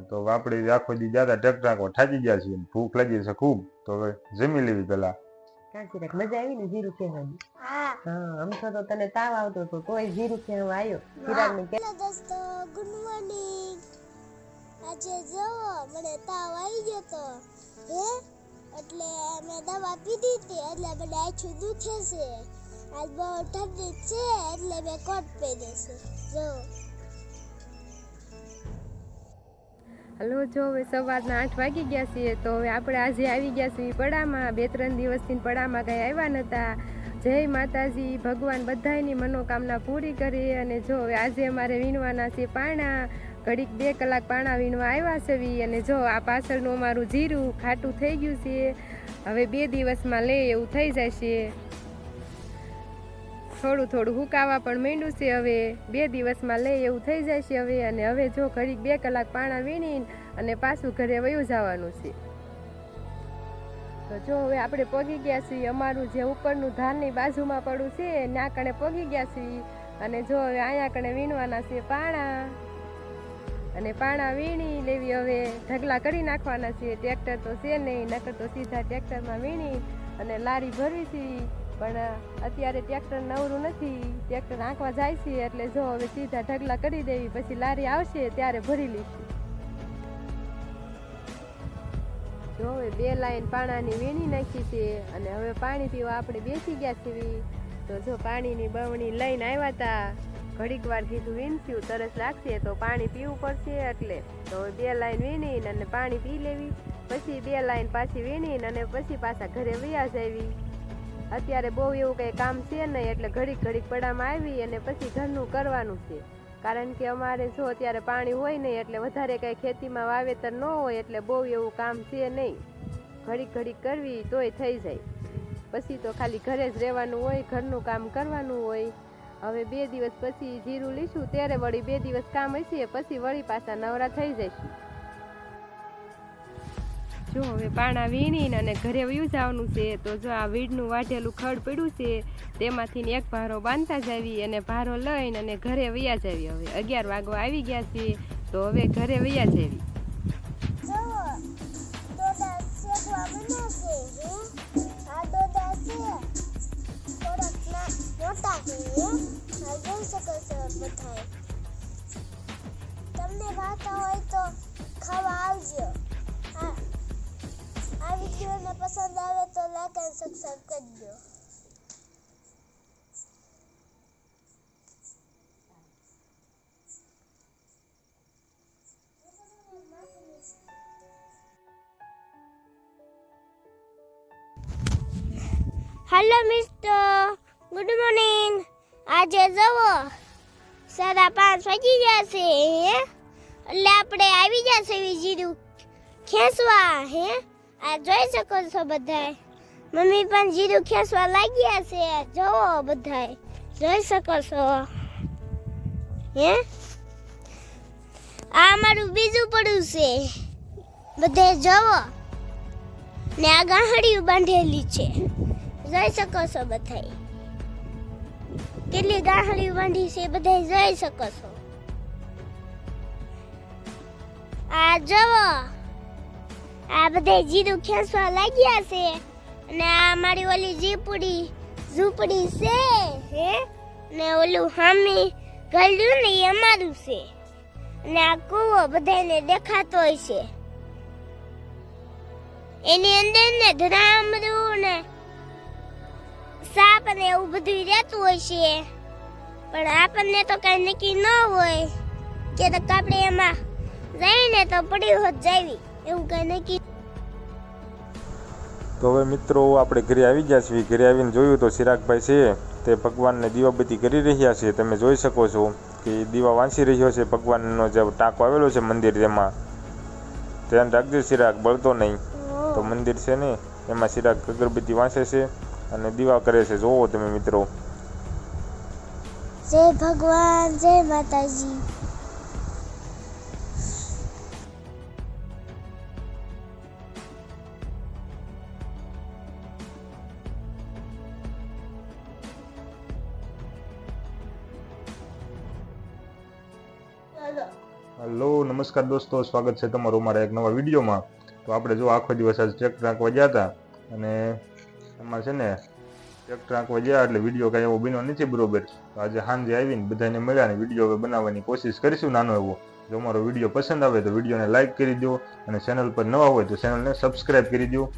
તો આપણે આખો દી જાતા ટ્રેક્ટર થાકી ગયા છીએ, ભૂખ લાગી છે ખૂબ, તો હવે જમી લેવી પેલા. કાંચી મજા આવી ને જીરું ખેવાની? હા, આમ તો તને તાવ આવતો હતો તોય જીરું ખેવા આવ્યો. ચિરાગ ને હેલો દોસ્તો, ગુડ મોર્નિંગ. આજે જો મને તાવ આવી ગયો તો એટલે મેં દવા પીધી હતી, એટલે મને આછું દુખે છે. આજ બહુ ઠંડી છે એટલે મેં કોટ પહેર્યો છે. જો હલો, જો હવે સવારના 8 વાગી ગયા છીએ, તો હવે આપણે આજે આવી ગયા છીએ પડામાં. 2-3 દિવસથી પડામાં કંઈ આવ્યા નહોતા. જય માતાજી, ભગવાન બધાયની મનોકામના પૂરી કરે. અને જો હવે આજે અમારે વીણવાના છે પાણા. ઘડીક 2 કલાક પાણા વીણવા આવ્યા છે. અને જો આ પાછળનું અમારું જીરું ખાટું થઈ ગયું છે, હવે 2 દિવસમાં લે એવું થઈ જશે. થોડું થોડું હુકાવા પણ માંડ્યું છે, હવે 2 દિવસમાં લે એવું થઈ જશે હવે. અને હવે જો ઘડીક 2 કલાક પાણા વીણીને અને પાછું ઘરે વયું જવાનું છે. તો જો હવે આપણે પગી ગયા છીએ, અમારું જે ઉપરનું ધારની બાજુમાં પડું છે ત્યાં કણે પગી ગયા છીએ. અને જો હવે અહીંયા કણે વીણવાના છે પાણા, અને પાણા વીણી લેવી. હવે ઢગલા કરી નાખવાના છે. ટ્રેક્ટર તો છે નહીં, નકર તો સીધા ટ્રેક્ટરમાં વીણી અને લારી ભરવી છે. પણ અત્યારે ટ્રેક્ટર નવરું નથી, ટ્રેક્ટર આંકવા જાય છે, એટલે જો હવે સીધા ઢગલા કરી દેવી, પછી લારી આવશે ત્યારે ભરી લઈશું. જો હવે 2 લાઈન પાણાની વીણી નાખી છે, અને હવે પાણી પીવા આપણે બેસી ગયા છીએ. તો જો પાણીની બવણી લઈને આવ્યા હતા, ઘડીક વાર કીધું વીણશું, તરસ લાગશે તો પાણી પીવું પડશે. એટલે તો 2 લાઈન વીણીને અને પાણી પી લેવી, પછી 2 લાઈન પાછી વીણીને અને પછી પાછા ઘરે વયા જાવી. અત્યારે બહુ એવું કંઈ કામ છે નહીં, એટલે ઘડીક ઘડીક પડામાં આવી અને પછી ઘરનું કરવાનું છે. કારણ કે અમારે જો અત્યારે પાણી હોય નહીં, એટલે વધારે કંઈ ખેતીમાં વાવેતર ન હોય, એટલે બહુ એવું કામ છે નહીં. ઘડીક ઘડીક કરવી તોય થઈ જાય, પછી તો ખાલી ઘરે જ રહેવાનું હોય, ઘરનું કામ કરવાનું હોય. હવે 2 દિવસ પછી જીરું લીશું, ત્યારે વળી 2 દિવસ કામ હશે, પછી વળી પાછા નવરા થઈ જઈશું. જો હવે પાણા વીણીને અને ઘરે વયું જવાનું છે. તો જો આ વીડનું વાઢેલું ખડ પડ્યું છે, તેમાંથી એક ભારો બાંધતા જાવી અને ભારો લઈને અને ઘરે વયા જાવી. હવે 11 વાગવા આવી ગયા છે, તો હવે ઘરે વયા જાવી. જો દોડા શેકવા બને છે. આ દોડા છે થોડાક મોટા છે. આ જોઈ શકો છો બધા. તમને ભાવતા હોય તો ખાવા આવજો. આ વિડીયોને પસંદ આવે તો લાઈક અને સબસ્ક્રાઇબ કરજો. Hello mister, good morning. આજે જવો 5:30 વાગી ગયા છે, એટલે આપણે આવી જશે જીરું ખેંચવા. આ જોઈ શકો છો બધાય, મમ્મી પણ જીરું ખેંચવા લાગ્યા છે. જોવો બધાય, જોઈ શકો છો. આ અમારું બીજું પડ્યું છે, બધે જોવો. ને આ ગાંહડિયું બાંધેલી છે, જોઈ શકો છો બધાય. કેટલી ગાંહડિયું બાંધી છે બધાય જોઈ શકો છો. આ જોવો, આ બધા જીરું ખેંચવા લાગ્યા છે. અને આ મારી ઓલી ઝૂંપડી છે, ને ઓલું હામી ગળ્યું ને એ અમારું છે. અને આ કૂવો બધાને દેખાતો હોય છે, એની અંદર ને ધરામરું ને સાપ ને એવું બધું રહેતું હોય છે. પણ આપણને તો કઈ નક્કી ન હોય કે આપણે એમાં જઈને તો પડી હોત જાવી, એવું કઈ નક્કી. તો હવે મિત્રો આપણે ઘરે આવી ગયા છીએ. ઘરે આવીને જોયું તો ચિરાગભાઈ છે તે ભગવાનને દીવાબત્તી કરી રહ્યા છે. તમે જોઈ શકો છો કે દીવા વાંચી રહ્યો છે. ભગવાનનો જે ટાંકો આવેલો છે મંદિર, તેમાં ધ્યાન રાખજો ચિરાગ બળતો નહીં. તો મંદિર છે ને એમાં ચિરાગ અગરબત્તી વાંચે છે અને દીવા કરે છે. જોવો તમે મિત્રો. જય ભગવાન, જય માતાજી. હેલો નમસ્કાર દોસ્તો, સ્વાગત છે તમારું અમારા એક નવા વિડીયોમાં. તો આપણે જો આખો દિવસ આજે ટ્રેક્ટર આંકવા ગયા હતા અને એમાં છે ને ટ્રેક્ટર આંકવા ગયા એટલે વિડીયો કાંઈ એવો બન્યો નથી બરોબર. તો આજે સાંજે આવીને બધાને મળ્યા ને વિડીયો હવે બનાવવાની કોશિશ કરીશું નાનો એવો. જો અમારો વિડીયો પસંદ આવે તો વિડીયોને લાઇક કરી દો અને ચેનલ પર નવા હોય તો ચેનલને સબસ્ક્રાઈબ કરી દો.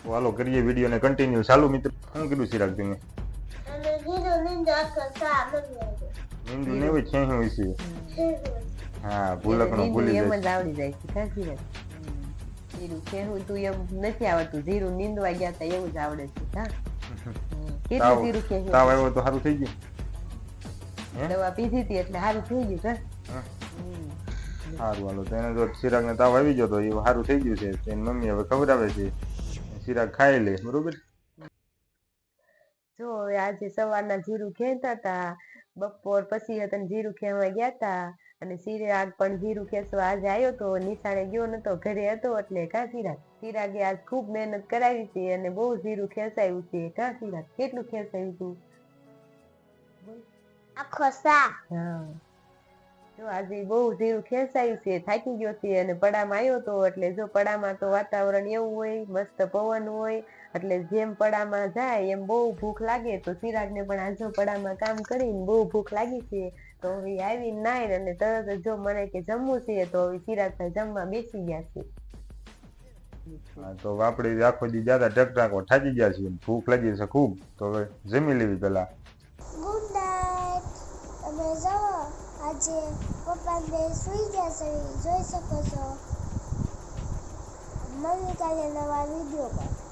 તો હાલો કરીએ વિડીયોને કન્ટિન્યુ ચાલુ. મિત્રો શું કીધું ચિરાગ તમે? નિંદુ ને હોય છે હોય છે. હા ભૂલકણો ભૂલી એમ જાય. જ આવડી જાય છે સાચી વાત. જીરું ખેડવું તું એમ નથી આવડતું, જીરું નીંદવા ગયા તા એવું જ આવડે છે. હા કેટલું જીરું ખેડવું. તાવ આવ્યો તો સારું થઈ ગયું. દવા પીધી હતી એટલે સારું થઈ ગયું. સારું હાલો. તો એને જો ચિરાગને તાવ આવી ગયો તો એ સારું થઈ ગયું છે. તેની મમ્મી હવે ખવડાવે છે, ચિરાગ ખાઈ લે બરોબર. જો આજે સવારના જીરું ખેંચતા હતા, બપોર પછી હતા જીરું ખેવા ગયા તા અને ચિરાગ પણ જીરું ખેંચવા આજે આવ્યો તો. નિશાળે ગયો નતો, ઘરે હતો એટલે કા ચિરાગે આજ ખૂબ મહેનત કરાવી છે અને બહુ જીરું ખેંચાયું છે. કા ચિરાગ કેટલું ખેંચાયું તું? આખો સા. હા જો આજે બહુ જીરું ખેંચાયું છે, થાકી ગયો છે અને પડામાં આવ્યો તો. એટલે જો પડામાં તો વાતાવરણ એવું હોય, મસ્ત પવન હોય એટલે જેમ પડામાં જાય એમ બહુ ભૂખ લાગે. તો ચિરાગને પણ આજો પડામાં કામ કરીને બહુ ભૂખ લાગી છે. તો હવે આવીને નાઈને અને તરત જ જો મને કે જમવું છે તો હવે ચિરાગ જમવા બેસી ગયા છે. હા તો આપણે આખો દી જ્યાદા ટ્રેક્ટર આંકવા થાકી ગયા છીએ, ભૂખ લાગી છે ખૂબ. તો હવે જમી લેવી પેલા. Good night. તમે જાઓ આજે પપ્પા બે સુઈ ગયા છે, જોઈ શકો છો. મમ્મી કાલે નવા વિડીયો પર